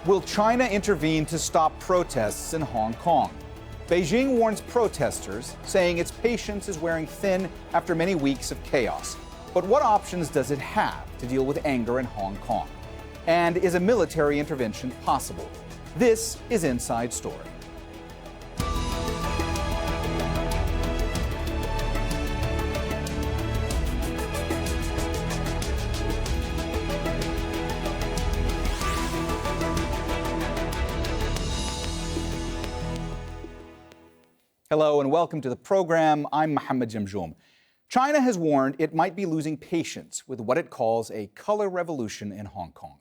Will China intervene to stop protests in Hong Kong? Beijing warns protesters, saying its patience is wearing thin after many weeks of chaos. But what options does it have to deal with anger in Hong Kong? And is a military intervention possible? This is Inside Story. Hello and welcome to the program. I'm Mohammed Jamjoom. China has warned it might be losing patience with what it calls a color revolution in Hong Kong.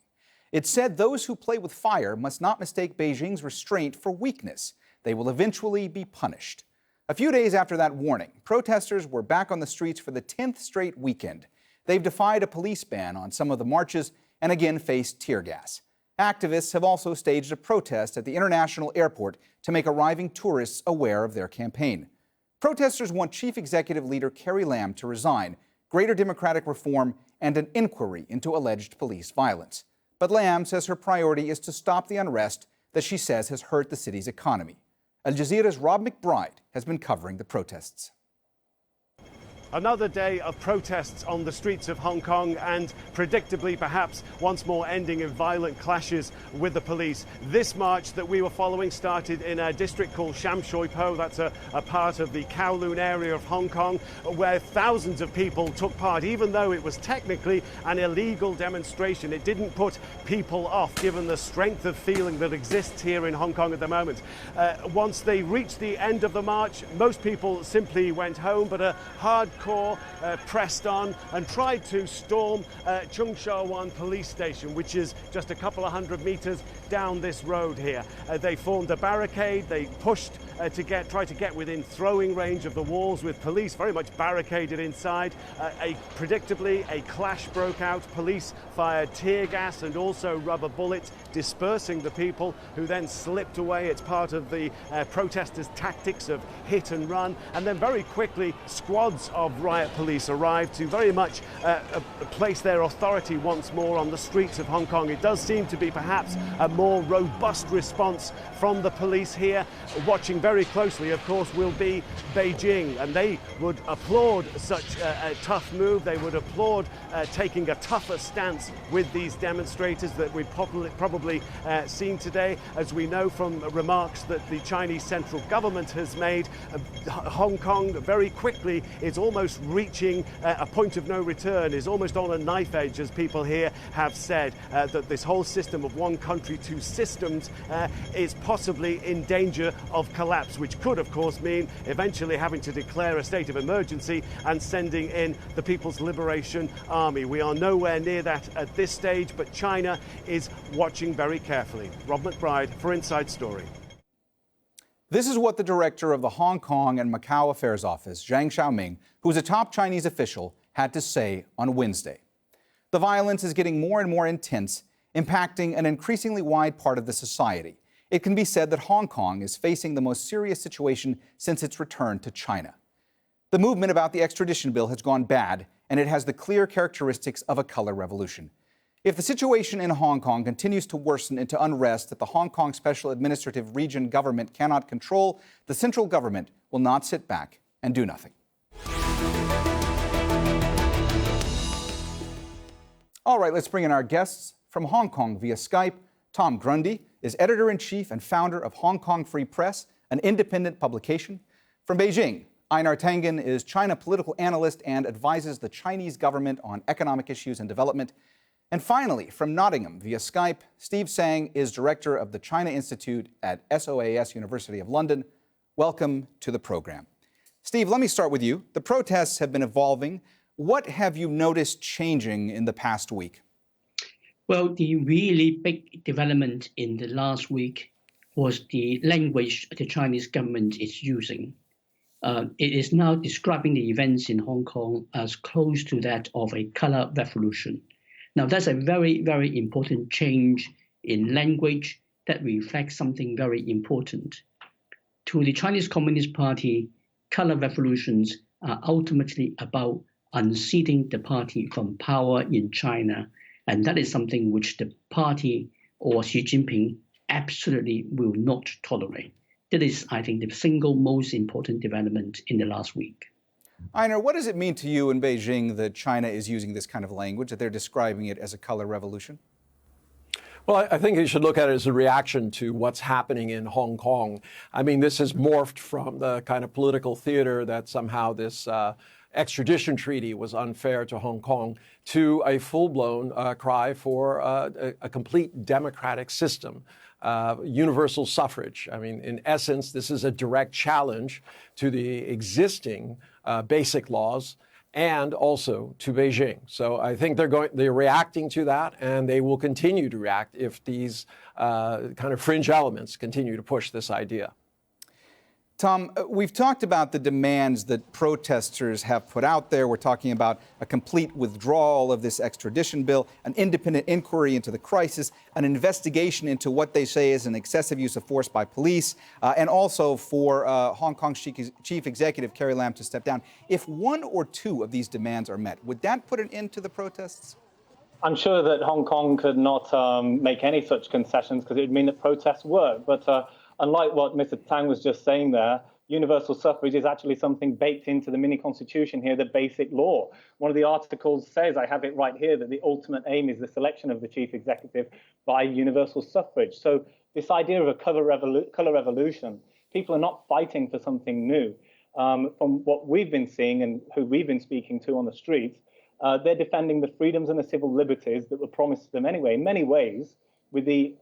It said those who play with fire must not mistake Beijing's restraint for weakness. They will eventually be punished. A few days after that warning, protesters were back on the streets for the 10th straight weekend. They've defied a police ban on some of the marches and again faced tear gas. Activists have also staged a protest at the international airport to make arriving tourists aware of their campaign. Protesters want Chief Executive Leader Carrie Lam to resign, greater democratic reform, and an inquiry into alleged police violence. But Lam says her priority is to stop the unrest that she says has hurt the city's economy. Al Jazeera's Rob McBride has been covering the protests. Another day of protests on the streets of Hong Kong and, predictably perhaps, once more ending in violent clashes with the police. This march that we were following started in a district called Sham Shui Po. That's a part of the Kowloon area of Hong Kong where thousands of people took part. Even though it was technically an illegal demonstration, it didn't put people off given the strength of feeling that exists here in Hong Kong at the moment. Once they reached the end of the march, most people simply went home, but a hardcore pressed on and tried to storm Chung Sha Wan police station, which is just a couple of hundred meters down this road here. They formed a barricade, they pushed try to get within throwing range of the walls with police very much barricaded inside. Predictably, a clash broke out. Police fired tear gas and also rubber bullets, dispersing the people who then slipped away. It's part of the protesters' tactics of hit and run. And then very quickly, squads of riot police arrived to very much place their authority once more on the streets of Hong Kong. It does seem to be perhaps a more robust response from the police here. Watching very closely, of course, will be Beijing, and they would applaud such a tough move. They would applaud taking a tougher stance with these demonstrators that we've probably seen today. As we know from remarks that the Chinese central government has made, Hong Kong very quickly is almost reaching a point of no return, is almost on a knife edge, as people here have said, that this whole system of one country, two systems is possibly in danger of collapse, which could, of course, mean eventually having to declare a state of emergency and sending in the People's Liberation Army. We are nowhere near that at this stage, but China is watching very carefully. Rob McBride for Inside Story. This is what the director of the Hong Kong and Macau Affairs Office, Zhang Xiaoming, who is a top Chinese official, had to say on Wednesday. The violence is getting more and more intense, impacting an increasingly wide part of the society. It can be said that Hong Kong is facing the most serious situation since its return to China. The movement about the extradition bill has gone bad, and it has the clear characteristics of a color revolution. If the situation in Hong Kong continues to worsen into unrest that the Hong Kong Special Administrative Region government cannot control, the central government will not sit back and do nothing. All right, let's bring in our guests from Hong Kong via Skype. Tom Grundy is editor-in-chief and founder of Hong Kong Free Press, an independent publication. From Beijing, Einar Tangen is China political analyst and advises the Chinese government on economic issues and development. And finally, from Nottingham via Skype, Steve Sang is director of the China Institute at SOAS University of London. Welcome to the program. Steve, let me start with you. The protests have been evolving. What have you noticed changing in the past week? Well, the really big development in the last week was the language the Chinese government is using. It is now describing the events in Hong Kong as close to that of a color revolution. Now, that's a very, very important change in language that reflects something very important. To the Chinese Communist Party, color revolutions are ultimately about unseating the party from power in China. And that is something which the party or Xi Jinping absolutely will not tolerate. That is, I think, the single most important development in the last week. Einar, what does it mean to you in Beijing that China is using this kind of language, that they're describing it as a color revolution? Well, I think you should look at it as a reaction to what's happening in Hong Kong. I mean, this has morphed from the kind of political theater that somehow this extradition treaty was unfair to Hong Kong to a full-blown cry for a complete democratic system. Universal suffrage. I mean, in essence, this is a direct challenge to the existing basic laws and also to Beijing. So I think they're reacting to that, and they will continue to react if these kind of fringe elements continue to push this idea. Tom, we've talked about the demands that protesters have put out there. We're talking about a complete withdrawal of this extradition bill, an independent inquiry into the crisis, an investigation into what they say is an excessive use of force by police, and also for Hong Kong's chief executive, Carrie Lam, to step down. If one or two of these demands are met, would that put an end to the protests? I'm sure that Hong Kong could not make any such concessions because it would mean that protests work. But unlike what Mr. Tang was just saying there, universal suffrage is actually something baked into the mini constitution here, the basic law. One of the articles says, I have it right here, that the ultimate aim is the selection of the chief executive by universal suffrage. So this idea of a color revolution, people are not fighting for something new. From what we've been seeing and who we've been speaking to on the streets, they're defending the freedoms and the civil liberties that were promised to them anyway. In many ways, with the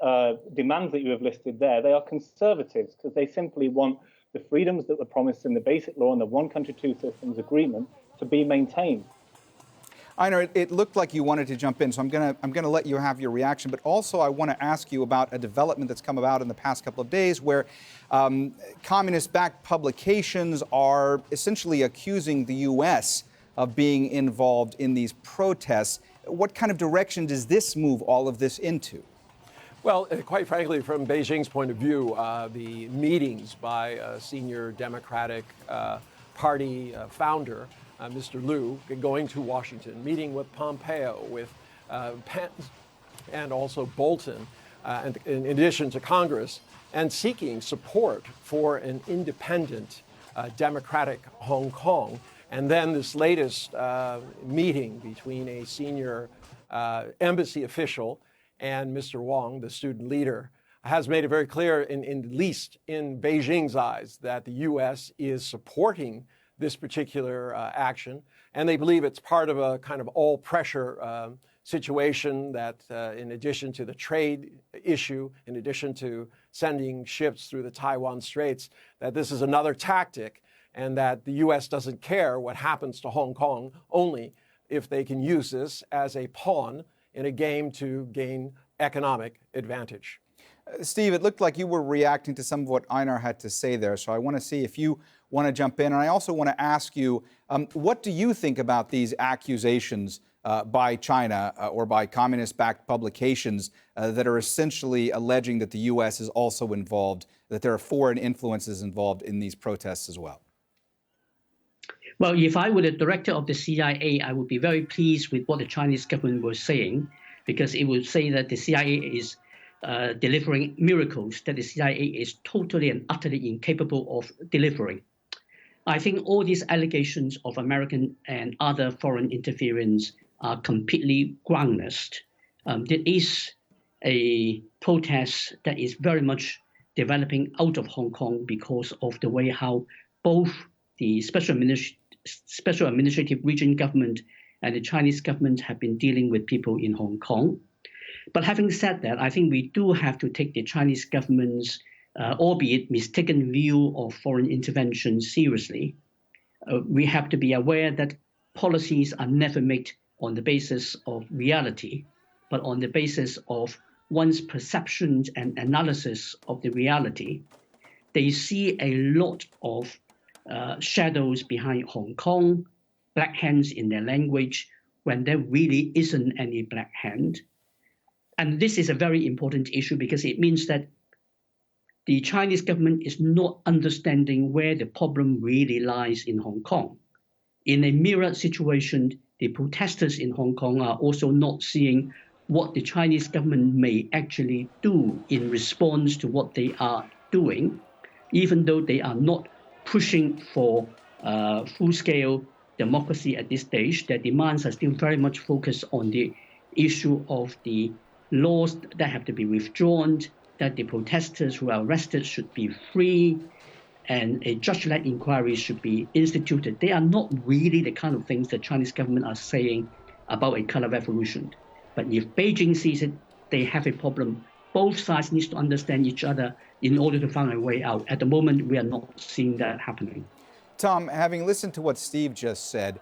demands that you have listed there, they are conservatives because they simply want the freedoms that were promised in the basic law and the one country, two systems agreement to be maintained. Einar, it looked like you wanted to jump in, so I'm gonna let you have your reaction. But also, I want to ask you about a development that's come about in the past couple of days, where communist-backed publications are essentially accusing the U.S. of being involved in these protests. What kind of direction does this move all of this into? Well, quite frankly, from Beijing's point of view, the meetings by a senior Democratic Party founder, Mr. Liu, going to Washington, meeting with Pompeo, with Pence, and also Bolton, and in addition to Congress, and seeking support for an independent, democratic Hong Kong. And then this latest meeting between a senior embassy official and Mr. Wang, the student leader, has made it very clear, at least in Beijing's eyes, that the U.S. is supporting this particular action. And they believe it's part of a kind of all-pressure situation that, in addition to the trade issue, in addition to sending ships through the Taiwan Straits, that this is another tactic and that the U.S. doesn't care what happens to Hong Kong, only if they can use this as a pawn in a game to gain economic advantage. Steve, it looked like you were reacting to some of what Einar had to say there, so I want to see if you want to jump in. And I also want to ask you, what do you think about these accusations by China or by communist-backed publications that are essentially alleging that the U.S. is also involved, that there are foreign influences involved in these protests as well? Well, if I were the director of the CIA, I would be very pleased with what the Chinese government was saying, because it would say that the CIA is delivering miracles that the CIA is totally and utterly incapable of delivering. I think all these allegations of American and other foreign interference are completely groundless. There is a protest that is very much developing out of Hong Kong because of the way how both the Special Administrative Region government and the Chinese government have been dealing with people in Hong Kong. But having said that, I think we do have to take the Chinese government's, albeit mistaken view of foreign intervention seriously. We have to be aware that policies are never made on the basis of reality, but on the basis of one's perceptions and analysis of the reality. They see a lot of shadows behind Hong Kong, black hands in their language, when there really isn't any black hand. And this is a very important issue because it means that the Chinese government is not understanding where the problem really lies in Hong Kong. In a mirror situation, the protesters in Hong Kong are also not seeing what the Chinese government may actually do in response to what they are doing, even though they are not pushing for full-scale democracy at this stage. Their demands are still very much focused on the issue of the laws that have to be withdrawn, that the protesters who are arrested should be free, and a judge-led inquiry should be instituted. They are not really the kind of things that Chinese government are saying about a color revolution. But if Beijing sees it, they have a problem. Both sides need to understand each other in order to find a way out. At the moment, we are not seeing that happening. Tom, having listened to what Steve just said,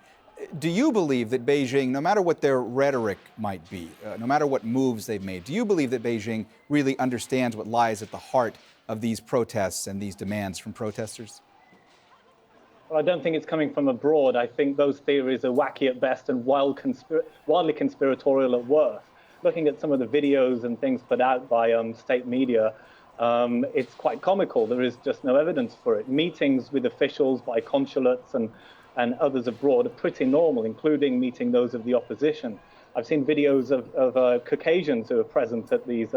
do you believe that Beijing, no matter what their rhetoric might be, no matter what moves they've made, do you believe that Beijing really understands what lies at the heart of these protests and these demands from protesters? Well, I don't think it's coming from abroad. I think those theories are wacky at best and wildly conspiratorial at worst. Looking at some of the videos and things put out by state media, it's quite comical. There is just no evidence for it. Meetings with officials by consulates and others abroad are pretty normal, including meeting those of the opposition. I've seen videos of Caucasians who are present at these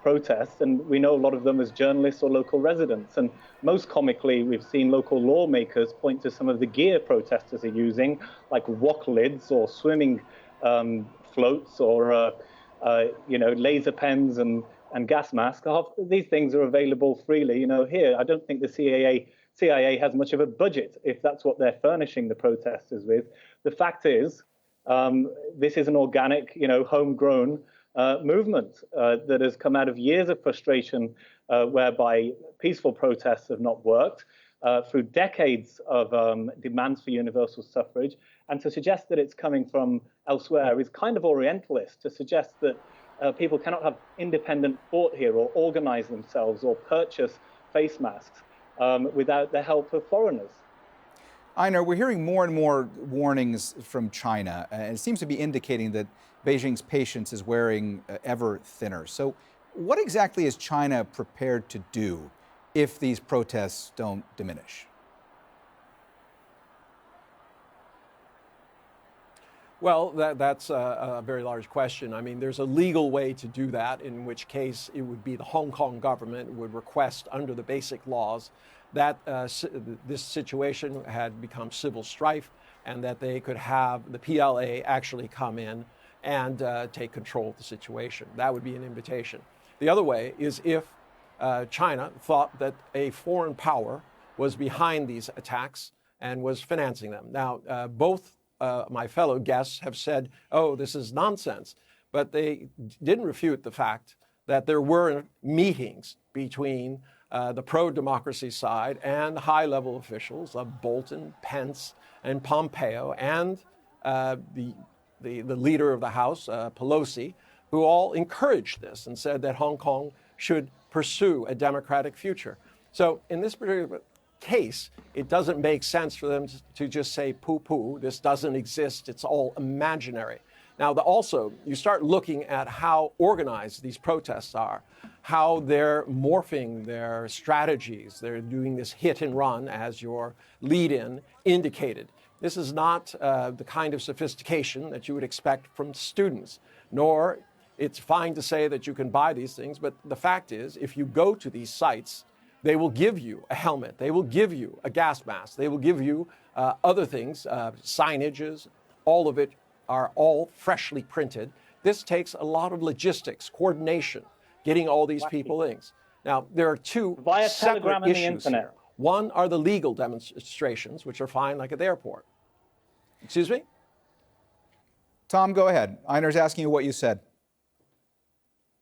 protests, and we know a lot of them as journalists or local residents. And most comically, we've seen local lawmakers point to some of the gear protesters are using, like wok lids or swimming floats or laser pens and gas masks. These things are available freely. Here, I don't think the CIA has much of a budget if that's what they're furnishing the protesters with. The fact is, this is an organic, homegrown movement that has come out of years of frustration whereby peaceful protests have not worked, through decades of demands for universal suffrage. And to suggest that it's coming from elsewhere is kind of Orientalist, to suggest that people cannot have independent thought here or organize themselves or purchase face masks without the help of foreigners. Einar, we're hearing more and more warnings from China, and it seems to be indicating that Beijing's patience is wearing ever thinner. So what exactly is China prepared to do if these protests don't diminish? Well, that's a very large question. I mean, there's a legal way to do that, in which case it would be the Hong Kong government would request under the basic laws that this situation had become civil strife and that they could have the PLA actually come in and take control of the situation. That would be an invitation. The other way is if China thought that a foreign power was behind these attacks and was financing them. Now, both my fellow guests have said, oh, this is nonsense, but they didn't refute the fact that there were meetings between the pro-democracy side and high-level officials of Bolton, Pence, and Pompeo, and the leader of the House, Pelosi, who all encouraged this and said that Hong Kong should pursue a democratic future. So in this particular case, it doesn't make sense for them to just say poo-poo, this doesn't exist, it's all imaginary. Now, also, you start looking at how organized these protests are, how they're morphing their strategies. They're doing this hit and run, as your lead-in indicated. This is not the kind of sophistication that you would expect from students, nor it's fine to say that you can buy these things, but the fact is, if you go to these sites, they will give you a helmet, they will give you a gas mask, they will give you other things, signages, all of it are all freshly printed. This takes a lot of logistics, coordination, getting all these people things. Now, there are two separate issues here. One are the legal demonstrations, which are fine, like at the airport. Excuse me? Tom, go ahead. Einar's asking you what you said.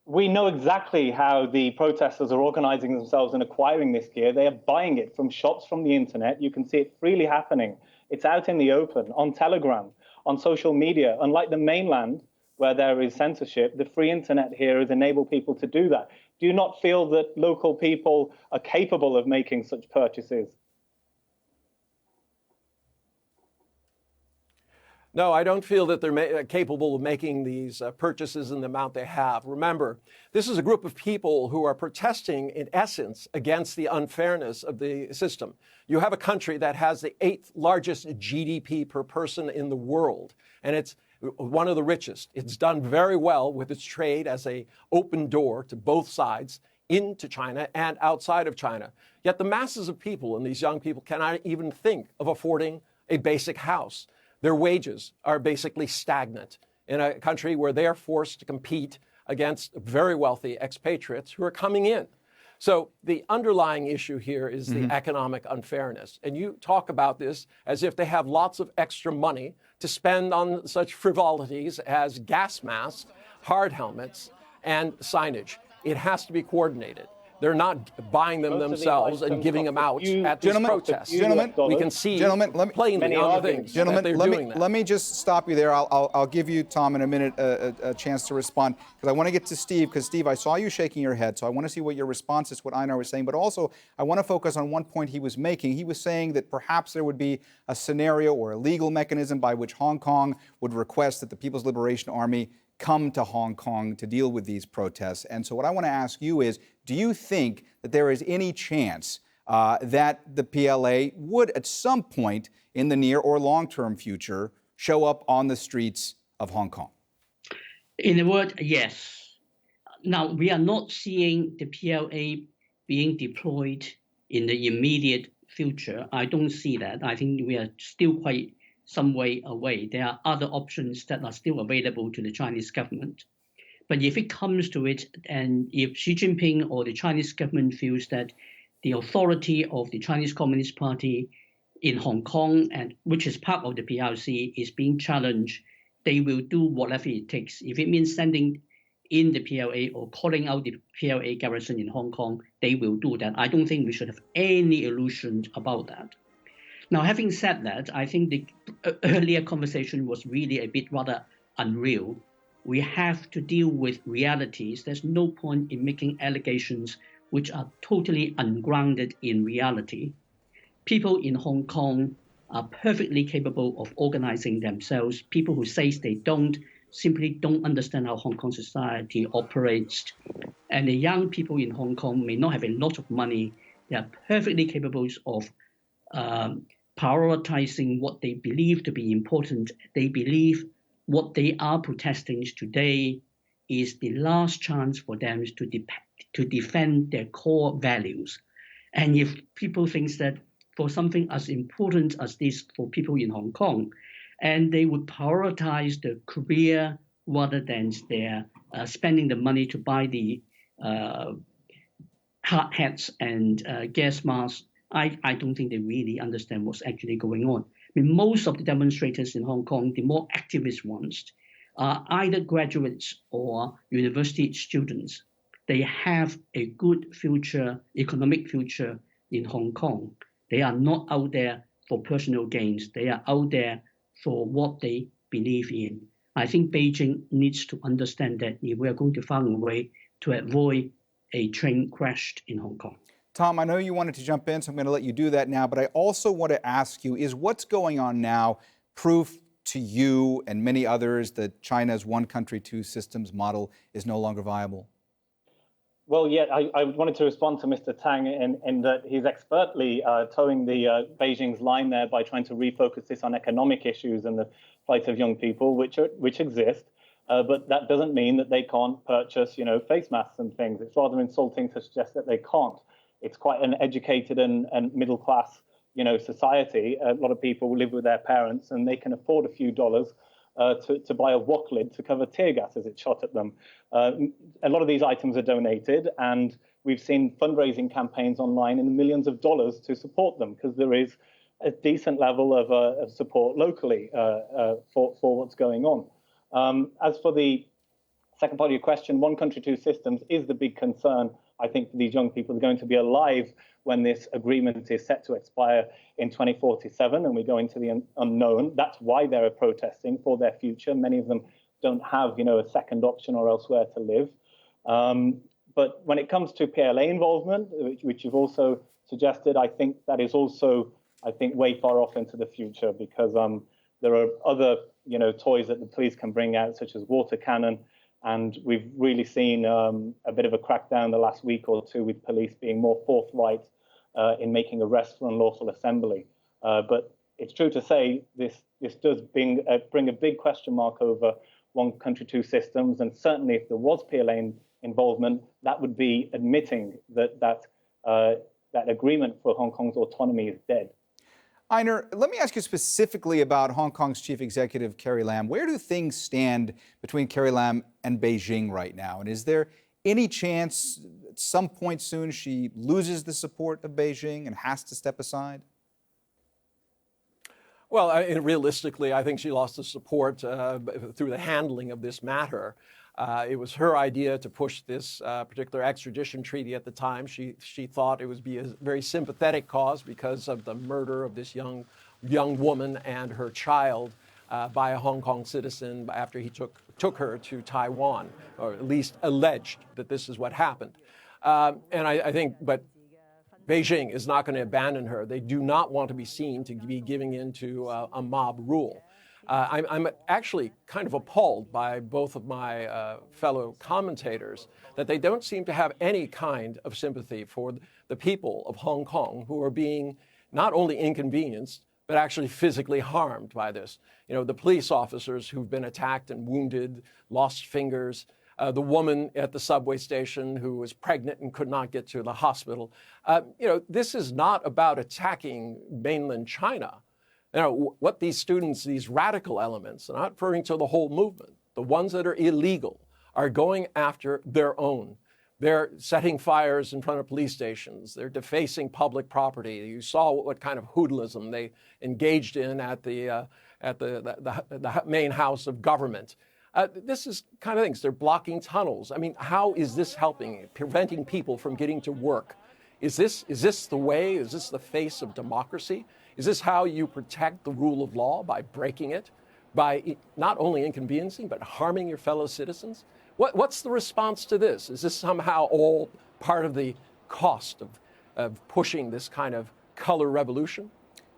We know exactly how the protesters are organizing themselves and acquiring this gear. They are buying it from shops from the internet. You can see it freely happening. It's out in the open, on Telegram, on social media. Unlike the mainland, where there is censorship, the free internet here has enabled people to do that. Do you not feel that local people are capable of making such purchases? No, I don't feel that they're capable of making these purchases in the amount they have. Remember, this is a group of people who are protesting, in essence, against the unfairness of the system. You have a country that has the 8th largest GDP per person in the world, and it's one of the richest. It's done very well with its trade as an open door to both sides into China and outside of China. Yet the masses of people, and these young people, cannot even think of affording a basic house. Their wages are basically stagnant in a country where they are forced to compete against very wealthy expatriates who are coming in. So the underlying issue here is the economic unfairness. And you talk about this as if they have lots of extra money to spend on such frivolities as gas masks, hard helmets, and signage. It has to be coordinated. They're not buying them themselves and giving them out at these protests. We can see plainly on the things that they're doing that. Let me just stop you there. I'll give you, Tom, in a minute a chance to respond, because I want to get to Steve, because Steve, I saw you shaking your head, so I want to see what your response is to what Einar was saying, but also I want to focus on one point he was making. He was saying that perhaps there would be a scenario or a legal mechanism by which Hong Kong would request that the People's Liberation Army come to Hong Kong to deal with these protests. And so what I want to ask you is, do you think that there is any chance that the PLA would at some point in the near or long-term future show up on the streets of Hong Kong? In a word, yes. Now, we are not seeing the PLA being deployed in the immediate future. I don't see that. I think we are still quite some way away. There are other options that are still available to the Chinese government. But if it comes to it, and if Xi Jinping or the Chinese government feels that the authority of the Chinese Communist Party in Hong Kong, and which is part of the PRC, is being challenged, they will do whatever it takes. If it means sending in the PLA or calling out the PLA garrison in Hong Kong, they will do that. I don't think we should have any illusion about that. Now, having said that, I think the earlier conversation was really a bit rather unreal. We have to deal with realities. There's no point in making allegations which are totally ungrounded in reality. People in Hong Kong are perfectly capable of organizing themselves. People who say they don't simply don't understand how Hong Kong society operates. And the young people in Hong Kong may not have a lot of money. They are perfectly capable of prioritizing what they believe to be important. They believe what they are protesting today is the last chance for them to defend their core values. And if people think that for something as important as this for people in Hong Kong, and they would prioritize the career rather than their spending the money to buy the hard hats and gas masks, I don't think they really understand what's actually going on. I mean, most of the demonstrators in Hong Kong, the more activist ones, are either graduates or university students. They have a good future, economic future in Hong Kong. They are not out there for personal gains. They are out there for what they believe in. I think Beijing needs to understand that if we are going to find a way to avoid a train crash in Hong Kong. Tom, I know you wanted to jump in, so I'm going to let you do that now, but I also want to ask you, is what's going on now proof to you and many others that China's one country, two systems model is no longer viable? Well, yeah, I wanted to respond to Mr. Tang in that he's expertly towing the Beijing's line there by trying to refocus this on economic issues and the plight of young people, which exist. But that doesn't mean that they can't purchase, face masks and things. It's rather insulting to suggest that they can't. It's quite an educated and middle class, society. A lot of people live with their parents and they can afford a few dollars to buy a wok lid to cover tear gas as it's shot at them. A lot of these items are donated, and we've seen fundraising campaigns online in the millions of dollars to support them, because there is a decent level of support locally for what's going on. As for the second part of your question, one country, two systems is the big concern. I think these young people are going to be alive when this agreement is set to expire in 2047 and we go into the unknown. That's why they're protesting for their future. Many of them don't have, a second option or elsewhere to live. But when it comes to PLA involvement, which you've also suggested, I think that is also, way far off into the future, because there are other, toys that the police can bring out, such as water cannon. And we've really seen a bit of a crackdown the last week or two, with police being more forthright in making arrests for unlawful assembly. But it's true to say this does bring a big question mark over one country, two systems. And certainly if there was PLA involvement, that would be admitting that agreement for Hong Kong's autonomy is dead. Einar, let me ask you specifically about Hong Kong's chief executive, Carrie Lam. Where do things stand between Carrie Lam and Beijing right now? And is there any chance at some point soon she loses the support of Beijing and has to step aside? Well, realistically, I think she lost the support through the handling of this matter. It was her idea to push this particular extradition treaty at the time. She thought it would be a very sympathetic cause because of the murder of this young woman and her child by a Hong Kong citizen after he took her to Taiwan, or at least alleged that this is what happened. And I think, but Beijing is not going to abandon her. They do not want to be seen to be giving in to a mob rule. I'm actually kind of appalled by both of my fellow commentators that they don't seem to have any kind of sympathy for the people of Hong Kong who are being not only inconvenienced, but actually physically harmed by this. You know, the police officers who've been attacked and wounded, lost fingers, the woman at the subway station who was pregnant and could not get to the hospital. You know, this is not about attacking mainland China. You know, what these students, these radical elements, I'm not referring to the whole movement, the ones that are illegal, are going after their own. They're setting fires in front of police stations. They're defacing public property. You saw what kind of hoodlism they engaged in at the main house of government. This is kind of things. They're blocking tunnels. I mean, how is this helping, preventing people from getting to work? Is this the way? Is this the face of democracy? Is this how you protect the rule of law, by breaking it, by not only inconveniencing, but harming your fellow citizens? What's the response to this? Is this somehow all part of the cost of pushing this kind of color revolution?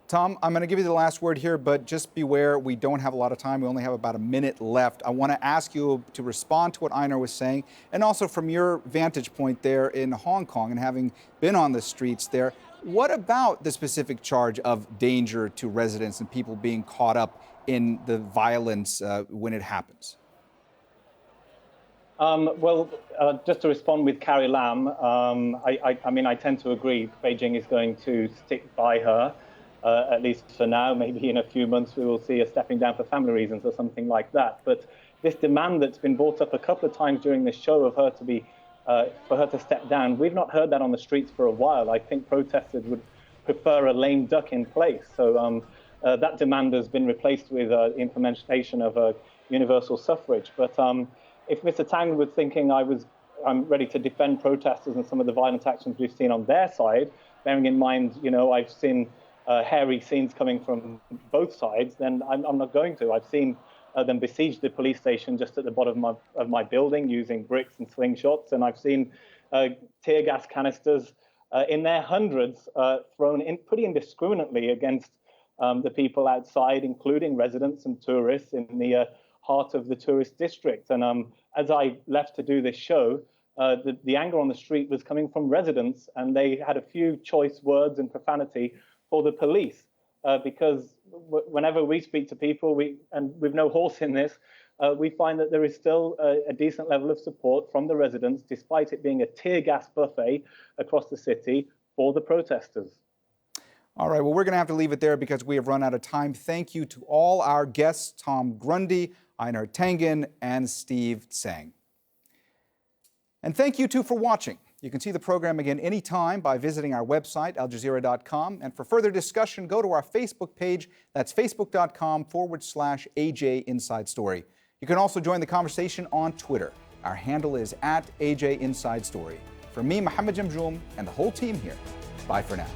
Tom, I'm going to give you the last word here, but just beware, we don't have a lot of time. We only have about a minute left. I want to ask you to respond to what Einar was saying, and also from your vantage point there in Hong Kong and having been on the streets there, what about the specific charge of danger to residents and people being caught up in the violence when it happens? Just to respond with Carrie Lam, I mean, I tend to agree Beijing is going to stick by her. At least for now. Maybe in a few months we will see her stepping down for family reasons or something like that. But this demand that's been brought up a couple of times during this show of her to be, for her to step down, we've not heard that on the streets for a while. I think protesters would prefer a lame duck in place. So that demand has been replaced with implementation of universal suffrage. But if Mr. Tang was thinking I'm ready to defend protesters and some of the violent actions we've seen on their side, bearing in mind, you know, I've seen hairy scenes coming from both sides, then I'm not going to. I've seen them besiege the police station just at the bottom of my building using bricks and slingshots, and I've seen tear gas canisters in their hundreds thrown in pretty indiscriminately against the people outside, including residents and tourists in the heart of the tourist district. And as I left to do this show, the anger on the street was coming from residents, and they had a few choice words and profanity for the police, because whenever we speak to people, and with no horse in this, we find that there is still a decent level of support from the residents, despite it being a tear gas buffet across the city for the protesters. All right, well, we're going to have to leave it there because we have run out of time. Thank you to all our guests, Tom Grundy, Einar Tangen, and Steve Tsang. And thank you, too, for watching. You can see the program again anytime by visiting our website, aljazeera.com. And for further discussion, go to our Facebook page. That's facebook.com/AJ Inside Story. You can also join the conversation on Twitter. Our handle is @AJ Inside Story. For me, Mohammed Jamjoom, and the whole team here, bye for now.